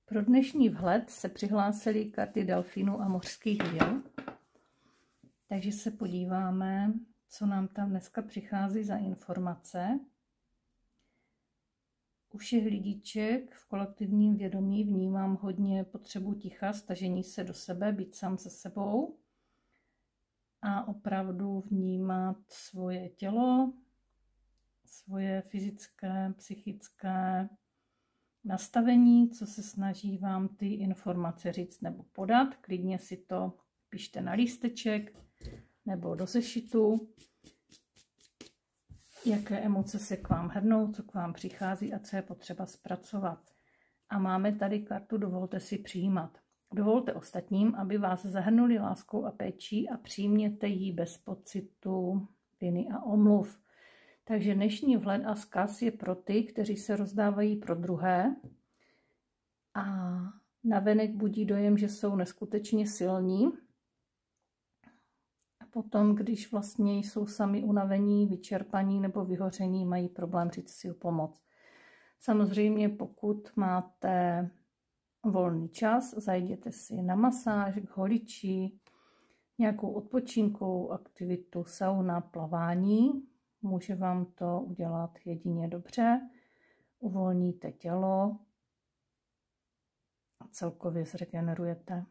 Pro dnešní vhled se přihlásily karty delfínů a mořských vil. Takže se podíváme, co nám tam dneska přichází za informace. U všech lidiček v kolektivním vědomí vnímám hodně potřebu ticha, stažení se do sebe, být sám se sebou a opravdu vnímat svoje tělo, svoje fyzické, psychické nastavení, co se snaží vám ty informace říct nebo podat. Klidně si to pište na lísteček nebo do sešitu, jaké emoce se k vám hrnou, co k vám přichází a co je potřeba zpracovat. A máme tady kartu Dovolte si přijímat. Dovolte ostatním, aby vás zahrnuli láskou a péčí a přijměte ji bez pocitu viny a omluv. Takže dnešní vhled a vzkaz je pro ty, kteří se rozdávají pro druhé a navenek budí dojem, že jsou neskutečně silní. A potom, když vlastně jsou sami unavení, vyčerpaní nebo vyhoření, mají problém říct si o pomoc. Samozřejmě, pokud máte volný čas, zajděte si na masáž, k holiči, nějakou odpočinkovou aktivitu, sauna, plavání. Může vám to udělat jedině dobře. Uvolníte tělo a celkově zregenerujete.